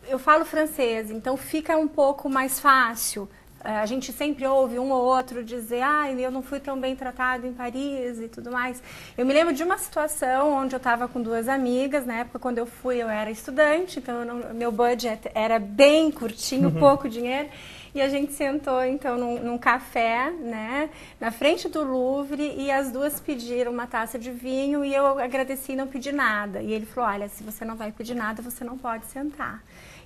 eu falo francês, então fica um pouco mais fácil. A gente sempre ouve um ou outro dizer, eu não fui tão bem tratado em Paris e tudo mais. Eu me lembro de uma situação onde eu estava com 2 amigas, na época quando eu fui eu era estudante, então meu budget era bem curtinho, pouco dinheiro, e a gente sentou então num café, né, na frente do Louvre, e as duas pediram uma taça de vinho e eu agradeci e não pedi nada. E ele falou, olha, se você não vai pedir nada, você não pode sentar.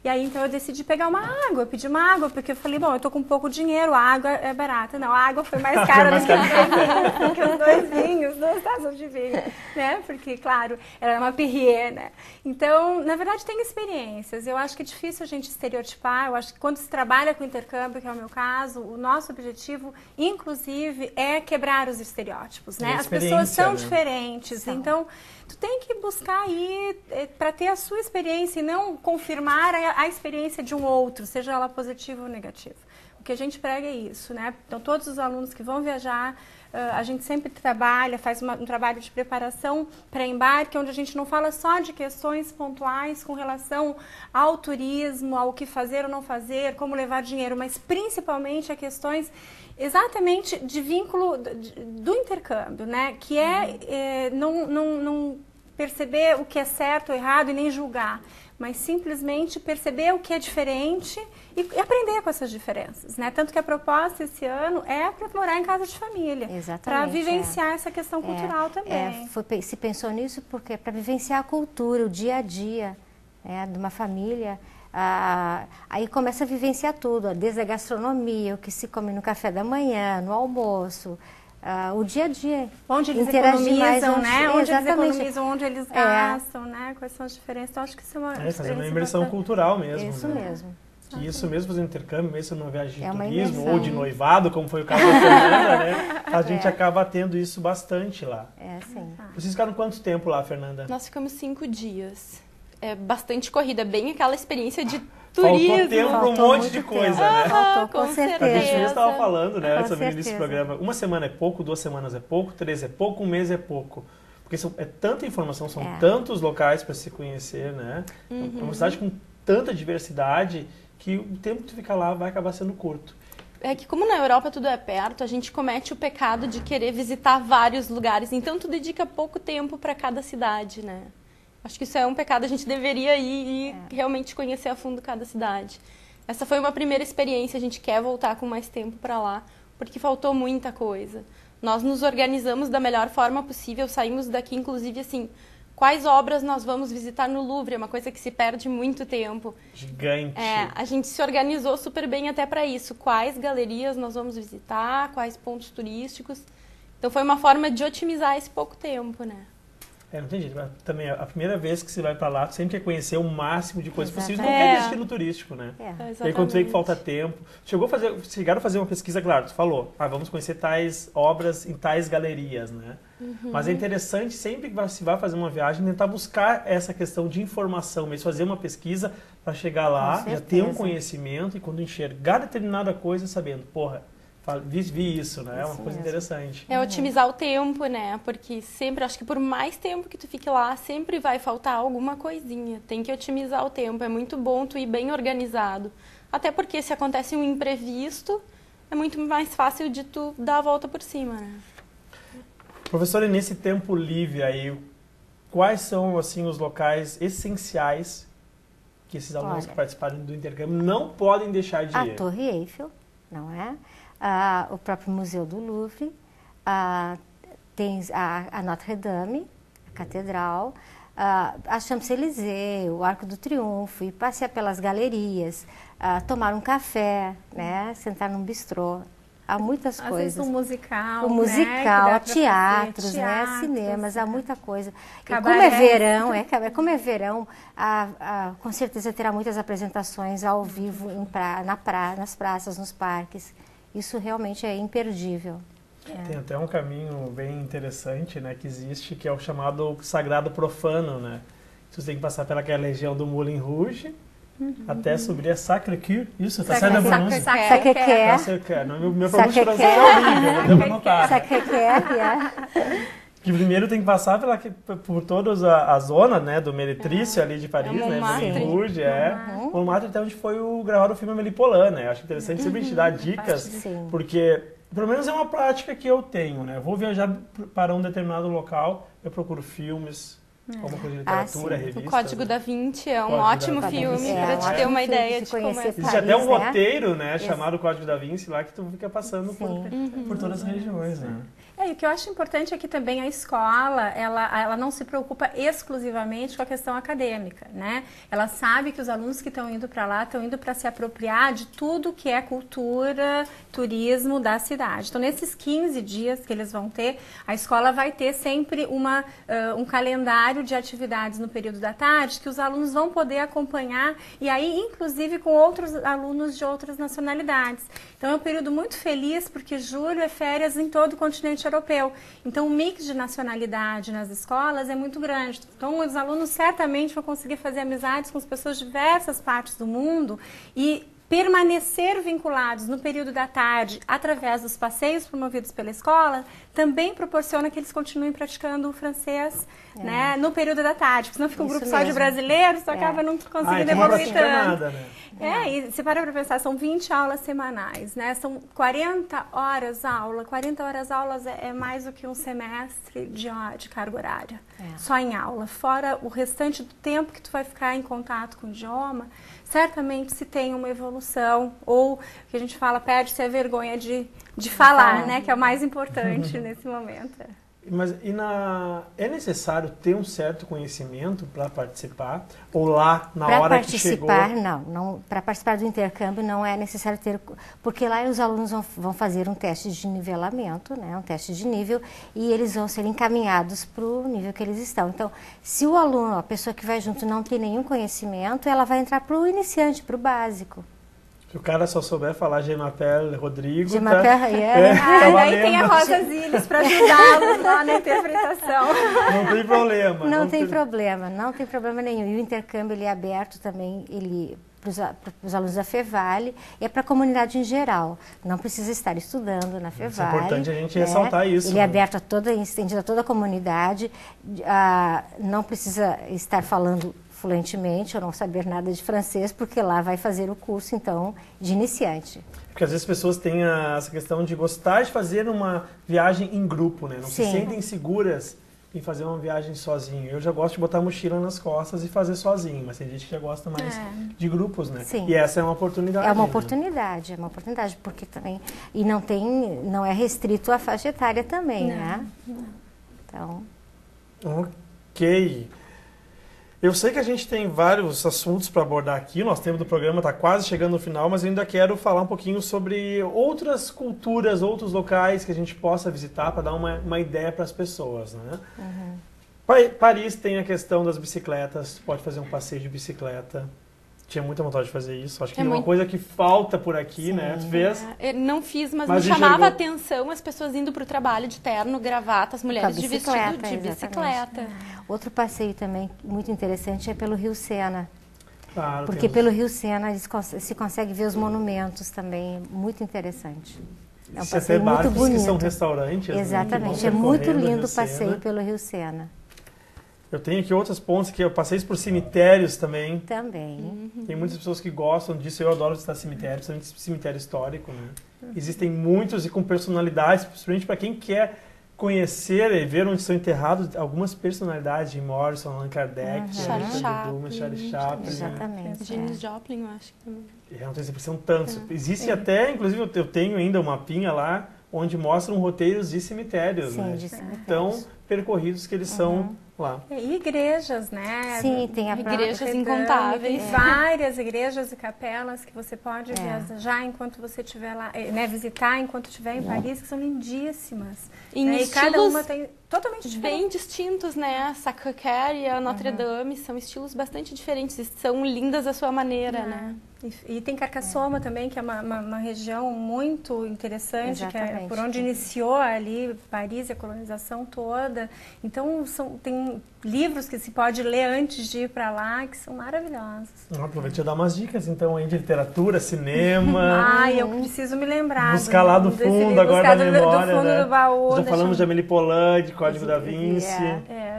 E aí, então, eu decidi pegar uma água, eu pedi uma água, porque eu falei, bom, eu tô com pouco dinheiro, a água é barata. Não, a água foi mais cara do que os 2 vinhos, 2 taças de vinho, né? Porque, claro, era uma Perrier, né? Então, na verdade, tem experiências. Eu acho que é difícil a gente estereotipar. Eu acho que quando se trabalha com intercâmbio, que é o meu caso, o nosso objetivo, inclusive, é quebrar os estereótipos, né? As pessoas são diferentes, então... Tu tem que buscar aí para ter a sua experiência e não confirmar a experiência de um outro, seja ela positiva ou negativa. O que a gente prega é isso, né? Então, todos os alunos que vão viajar, a gente sempre trabalha, faz um trabalho de preparação para embarque, onde a gente não fala só de questões pontuais com relação ao turismo, ao que fazer ou não fazer, como levar dinheiro, mas principalmente a questões exatamente de vínculo do intercâmbio, né? Que é não perceber o que é certo ou errado e nem julgar, mas simplesmente perceber o que é diferente e aprender com essas diferenças, né? Tanto que a proposta esse ano é para morar em casa de família, para vivenciar essa questão cultural também. Se pensou nisso porque é para vivenciar a cultura, o dia a dia, de uma família. Aí começa a vivenciar tudo, desde a gastronomia, o que se come no café da manhã, no almoço, o dia a dia. Onde eles economizam, né? Onde eles economizam, onde eles gastam, né? Quais são as diferenças. Então, acho que isso é uma fazer uma imersão cultural mesmo. Isso mesmo. E isso mesmo, fazer um intercâmbio, mesmo numa viagem de turismo ou de noivado, como foi o caso da Fernanda, né? A gente acaba tendo isso bastante lá. Sim. Vocês ficaram quanto tempo lá, Fernanda? Nós ficamos 5 dias. É bastante corrida, bem aquela experiência de turismo. Faltou tempo para um monte de coisa, né? Com certeza. A gente estava falando, né, antes do início desse programa. 1 semana é pouco, 2 semanas é pouco, 3 é pouco, 1 mês é pouco. Porque é tanta informação, são tantos locais para se conhecer, né? É uma cidade com tanta diversidade que o tempo que tu fica lá vai acabar sendo curto. É que como na Europa tudo é perto, a gente comete o pecado de querer visitar vários lugares. Então tu dedica pouco tempo para cada cidade, né? Acho que isso é um pecado, a gente deveria ir e realmente conhecer a fundo cada cidade. Essa foi uma primeira experiência, a gente quer voltar com mais tempo para lá, porque faltou muita coisa. Nós nos organizamos da melhor forma possível, saímos daqui, inclusive, assim, quais obras nós vamos visitar no Louvre, é uma coisa que se perde muito tempo. Gigante. A gente se organizou super bem até para isso, quais galerias nós vamos visitar, quais pontos turísticos. Então foi uma forma de otimizar esse pouco tempo, né? Não tem jeito. Também, a primeira vez que você vai para lá, você sempre quer conhecer o máximo de coisas possíveis em qualquer destino turístico, né? E aí, quando você vê que falta tempo... Chegaram a fazer uma pesquisa, claro, você falou, vamos conhecer tais obras em tais galerias, né? Mas é interessante, sempre que se vai fazer uma viagem, tentar buscar essa questão de informação, mesmo fazer uma pesquisa para chegar lá, já ter um conhecimento e quando enxergar determinada coisa, sabendo, vi isso, né? É uma coisa interessante. É otimizar o tempo, né? Porque sempre, acho que por mais tempo que tu fique lá, sempre vai faltar alguma coisinha. Tem que otimizar o tempo. É muito bom tu ir bem organizado. Até porque se acontece um imprevisto, é muito mais fácil de tu dar a volta por cima, né? Professora, nesse tempo livre aí, quais são, assim, os locais essenciais que esses alunos que participarem do intercâmbio não podem deixar de ir? A Torre Eiffel, não é? O próprio Museu do Louvre, tem a Notre-Dame, a Catedral, a Champs-Élysées, o Arco do Triunfo, e passear pelas galerias, tomar um café, né, sentar num bistrô. Há muitas coisas. Às vezes um musical, né, teatros, né, cinemas, há muita coisa. E como é verão, com certeza terá muitas apresentações ao vivo nas praças, nos parques. Isso realmente é imperdível. Tem até um caminho bem interessante, né, que existe, que é o chamado sagrado profano, né? Você tem que passar pelaquela região do Moulin Rouge, até subir a Sacré-Cœur. Isso, tá saindo a pronúncia. Sacré-Cœur. Meu pronúncio francês é horrível, não deu pra notar. Sacré-Cœur, Que primeiro tem que passar por toda a zona, né, do Meretrício ali de Paris, né, Moulin-Rouge, Montmartre, até onde foi gravado o filme Amélie Poulain, né? Acho interessante sempre te dar dicas, porque pelo menos é uma prática que eu tenho, né? Eu vou viajar para um determinado local, eu procuro filmes, alguma coisa de literatura, revista. O Código da Vinci é um ótimo filme para te ter uma ideia de como é. Existe até um roteiro, né, chamado Código da Vinci, lá que tu fica passando por todas as regiões, né? E o que eu acho importante é que também a escola, ela não se preocupa exclusivamente com a questão acadêmica, né? Ela sabe que os alunos que estão indo para lá estão indo para se apropriar de tudo que é cultura, turismo da cidade. Então, nesses 15 dias que eles vão ter, a escola vai ter sempre um calendário de atividades no período da tarde que os alunos vão poder acompanhar e aí, inclusive, com outros alunos de outras nacionalidades. Então, é um período muito feliz porque julho é férias em todo o continente europeu. Então, o mix de nacionalidade nas escolas é muito grande. Então, os alunos certamente vão conseguir fazer amizades com as pessoas de diversas partes do mundo e permanecer vinculados no período da tarde através dos passeios promovidos pela escola também proporciona que eles continuem praticando o francês né, no período da tarde. Porque senão fica um grupo só de brasileiros, acaba não conseguindo evoluir tanto. Nada, né? E se para pensar, são 20 aulas semanais, né? São 40 horas aula. 40 horas aulas é mais do que um semestre de carga horária. Só em aula. Fora o restante do tempo que tu vai ficar em contato com o idioma, certamente se tem uma evolução, ou que a gente fala, perde-se a vergonha de falar, né? Que é o mais importante nesse momento. Mas é necessário ter um certo conhecimento para participar? Ou lá, na hora que chegou... Para participar, não. Para participar do intercâmbio não é necessário ter... Porque lá os alunos vão fazer um teste de nivelamento, né? Um teste de nível, e eles vão ser encaminhados para o nível que eles estão. Então, se o aluno, a pessoa que vai junto, não tem nenhum conhecimento, ela vai entrar para o iniciante, para o básico. Se o cara só souber falar Gemapel, Rodrigo... Daí tem a Rosa Zilles para ajudá-los lá na interpretação. Não tem problema. Não tem problema nenhum. E o intercâmbio ele é aberto também para os alunos da Fevale e é para a comunidade em geral. Não precisa estar estudando na Fevale. É importante a gente ressaltar isso. Ele é aberto estendido a toda a comunidade. Não precisa estar falando fluentemente ou não saber nada de francês, porque lá vai fazer o curso, então, de iniciante. Porque às vezes as pessoas têm essa questão de gostar de fazer uma viagem em grupo, né? Não se sentem seguras em fazer uma viagem sozinho. Eu já gosto de botar a mochila nas costas e fazer sozinho, mas tem gente que já gosta mais de grupos, né? Sim. E essa é uma oportunidade. É uma oportunidade, porque também... E não é restrito à faixa etária também, né? Então... Ok. Eu sei que a gente tem vários assuntos para abordar aqui, o nosso tempo do programa está quase chegando no final, mas eu ainda quero falar um pouquinho sobre outras culturas, outros locais que a gente possa visitar para dar uma ideia para as pessoas, né? Paris tem a questão das bicicletas, pode fazer um passeio de bicicleta. Tinha muita vontade de fazer isso. Acho que é uma coisa que falta por aqui, né? Tu fez? Eu não fiz, mas me chamava a atenção as pessoas indo para o trabalho de terno, gravata, as mulheres de vestido de bicicleta. Outro passeio também muito interessante é pelo Rio Sena. Claro, porque pelo Rio Sena se consegue ver os monumentos também, muito interessante. É um passeio muito bonito. Que são restaurantes. Exatamente, é muito lindo o passeio pelo Rio Sena. Eu tenho aqui outros pontos que eu passei por cemitérios também. Também. Tem muitas pessoas que gostam disso. Eu adoro visitar cemitérios, principalmente cemitério histórico, né? Existem muitos e com personalidades, principalmente para quem quer conhecer e ver onde estão enterrados algumas personalidades de Morrison, Allan Kardec, Charlie Chaplin. Exatamente. Janis Joplin, eu acho que também. Não tem são tantos. Existe até, inclusive, eu tenho ainda uma mapinha lá onde mostram roteiros de cemitérios, né? De cemitérios. Tão percorridos que eles são lá. E igrejas, né? Sim, tem a igrejas incontáveis. Tem várias igrejas e capelas que você pode viajar enquanto você estiver lá, né? Visitar enquanto estiver em Paris, que são lindíssimas. E cada uma tem totalmente diferente. Bem distintos, né? A Sacré-Cœur e a Notre-Dame são estilos bastante diferentes e são lindas à sua maneira, né? E tem Carcassonne também, que é uma região muito interessante, que é por onde iniciou ali Paris e a colonização toda. Então, tem livros que se pode ler antes de ir para lá, que são maravilhosos. Aproveite e dar umas dicas, então, aí de literatura, cinema. Eu preciso me lembrar. Buscar lá do fundo, agora da memória, do fundo do baú. Já falamos de Amélie Poulain, de Código da Vinci.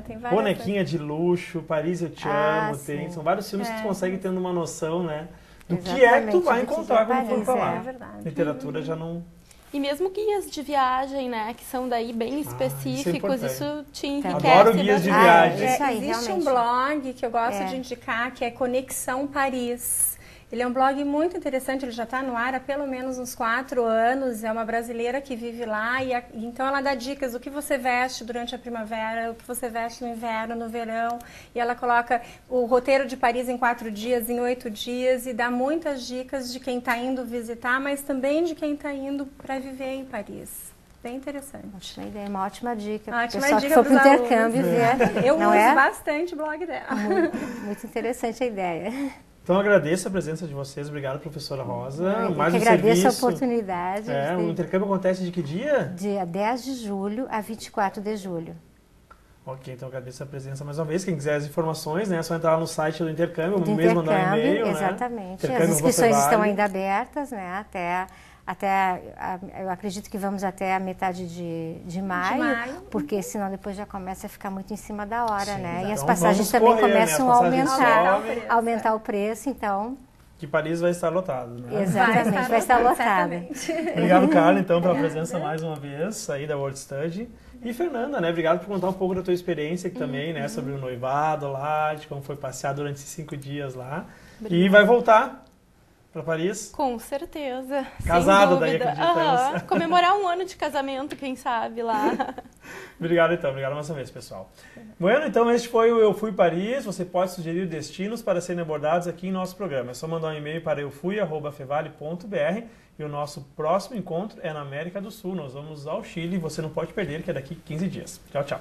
Tem várias. Bonequinha de Luxo, Paris Eu Te Amo, tem. São vários filmes que tu consegue tendo uma noção, né? Do que é que tu vai encontrar quando for pra lá. É verdade. Literatura já não... E mesmo guias de viagem, né, que são daí bem específicos, isso te enriquece. Adoro guias de viagem. Existe um blog que eu gosto de indicar, que é Conexão Paris. Ele é um blog muito interessante, ele já está no ar há pelo menos uns 4 anos, é uma brasileira que vive lá, então ela dá dicas do que você veste durante a primavera, o que você veste no inverno, no verão, e ela coloca o roteiro de Paris em 4 dias, em 8 dias, e dá muitas dicas de quem está indo visitar, mas também de quem está indo para viver em Paris. Bem interessante. Ótima ideia, uma ótima dica. Ótima pessoal dica que for para o intercâmbio ver. Eu uso bastante o blog dela. Muito interessante a ideia. Então, agradeço a presença de vocês. Obrigado, professora Rosa. Eu agradeço a oportunidade. O intercâmbio acontece de que dia? Dia 10 de julho a 24 de julho. Ok, então agradeço a presença mais uma vez. Quem quiser as informações, né, é só entrar lá no site do intercâmbio, mesmo mandar um e-mail. Exatamente. As inscrições estão ainda abertas, né, eu acredito que vamos até a metade de maio, porque senão depois já começa a ficar muito em cima da hora, né? E as passagens também começam a aumentar o preço, então... Que Paris vai estar lotado, né? Exatamente, vai estar lotado. Obrigado, Carla, então, pela presença mais uma vez aí da World Study. E Fernanda, né? Obrigado por contar um pouco da tua experiência aqui também, né? Sobre o noivado lá, de como foi passear durante esses 5 dias lá. Obrigada. E vai voltar para Paris? Com certeza. Casada daí, acreditamos. Comemorar 1 ano de casamento, quem sabe, lá. Obrigado, então. Obrigado mais uma vez, pessoal. Bueno, então, este foi o Eu Fui Paris. Você pode sugerir destinos para serem abordados aqui em nosso programa. É só mandar um e-mail para eufui@fevale.br e o nosso próximo encontro é na América do Sul. Nós vamos ao Chile. Você não pode perder, que é daqui 15 dias. Tchau, tchau.